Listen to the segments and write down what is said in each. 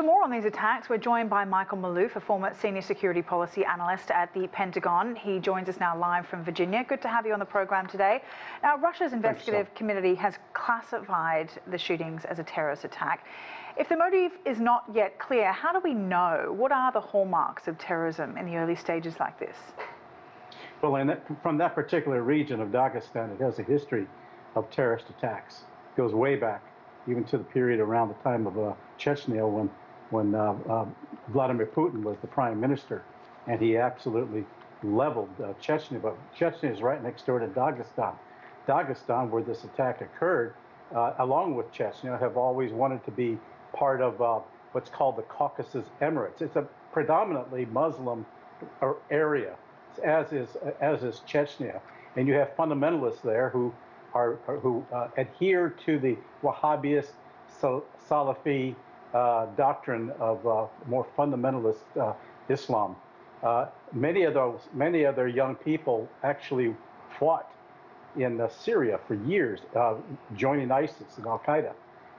For more on these attacks, we're joined by Michael Maloof, a former Senior Security Policy Analyst at the Pentagon. He joins us now live from Virginia. Good to have you on the program today. Now, Russia's investigative committee has classified the shootings as a terrorist attack. If the motive is not yet clear, how do we know? What are the hallmarks of terrorism in the early stages like this? Well, from that particular region of Dagestan, it has a history of terrorist attacks. It goes way back, even to the period around the time of Chechnya, when Vladimir Putin was the prime minister, and he absolutely leveled Chechnya. But Chechnya is right next door to Dagestan. Dagestan, where this attack occurred, along with Chechnya, have always wanted to be part of what's called the Caucasus Emirates. It's a predominantly Muslim area, as is Chechnya, and you have fundamentalists there who adhere to the Wahhabist Salafi doctrine of more fundamentalist Islam. Many of their young people actually fought in Syria for years, joining ISIS and Al Qaeda,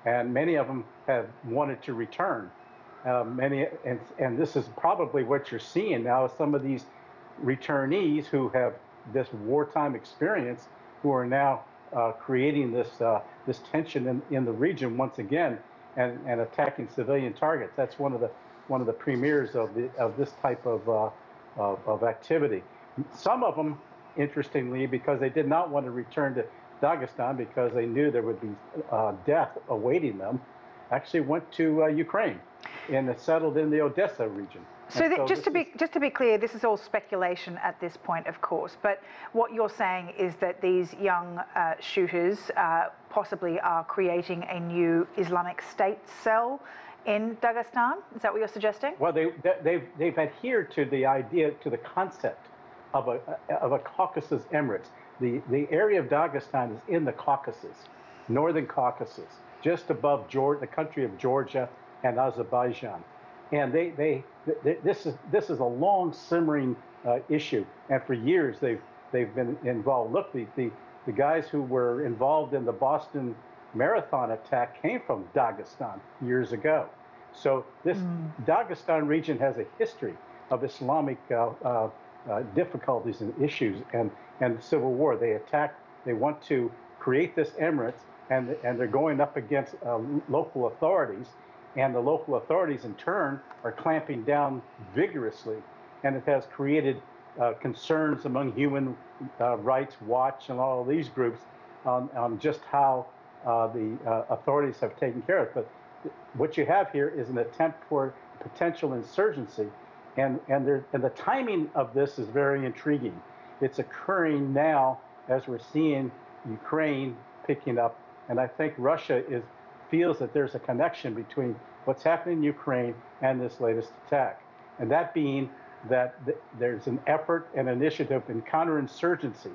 and many of them have wanted to return. And this is probably what you're seeing now. Some of these returnees who have this wartime experience, who are now creating this tension in the region once again, and attacking civilian targets. That's one of the premieres of this type of activity. Some of them, interestingly, because they did not want to return to Dagestan because they knew there would be death awaiting them, actually went to Ukraine and settled in the Odessa region. So just to be clear, this is all speculation at this point, of course, but what you're saying is that these young shooters possibly are creating a new Islamic State cell in Dagestan? Is that what you're suggesting? Well, they've adhered to the idea, to the concept of a Caucasus Emirates. The area of Dagestan is in the Caucasus, northern Caucasus, just above the country of Georgia and Azerbaijan. And this is a long simmering issue, and for years they've been involved. Look, the guys who were involved in the Boston Marathon attack came from Dagestan years ago. So this Dagestan region has a history of Islamic difficulties and issues and civil war. They want to create this emirates, and they're going up against local authorities. And the local authorities, in turn, are clamping down vigorously. And it has created concerns among Human Rights Watch and all of these groups on just how the authorities have taken care of it. But what you have here is an attempt for potential insurgency. And the timing of this is very intriguing. It's occurring now as we're seeing Ukraine picking up. And I think Russia feels that there's a connection between what's happening in Ukraine and this latest attack. And that being that there's an effort and initiative in counterinsurgency,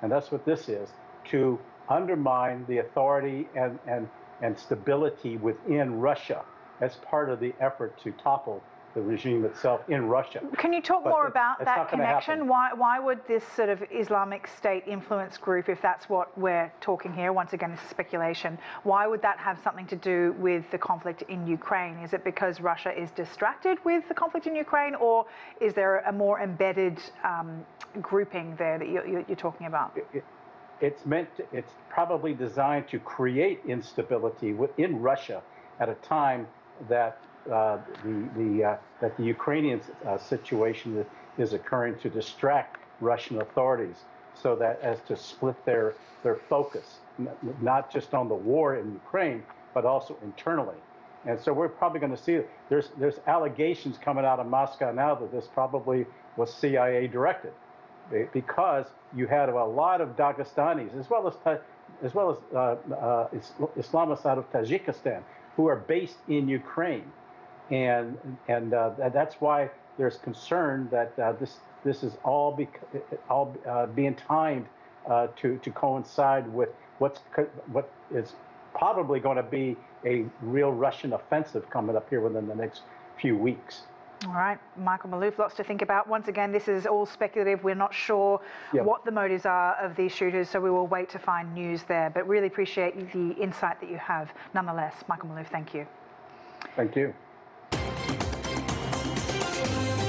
and that's what this is, to undermine the authority and stability within Russia as part of the effort to topple the regime itself in Russia. Can you talk more about that connection? Why would this sort of Islamic State influence group, if that's what we're talking here, once again, this is speculation, why would that have something to do with the conflict in Ukraine? Is it because Russia is distracted with the conflict in Ukraine, or is there a more embedded grouping there that you're talking about? It's probably designed to create instability within Russia at a time that that the Ukrainian situation is occurring to distract Russian authorities, so that as to split their focus, not just on the war in Ukraine, but also internally. And so we're probably going to see there's allegations coming out of Moscow now that this probably was CIA directed, because you had a lot of Dagestanis as well as Islamists out of Tajikistan who are based in Ukraine. And that's why there's concern that this is all being timed to coincide with what is probably going to be a real Russian offensive coming up here within the next few weeks. All right, Michael Maloof, lots to think about. Once again, this is all speculative. We're not sure what the motives are of these shooters, so we will wait to find news there. But really appreciate the insight that you have. Nonetheless, Michael Maloof, thank you. Thank you. News.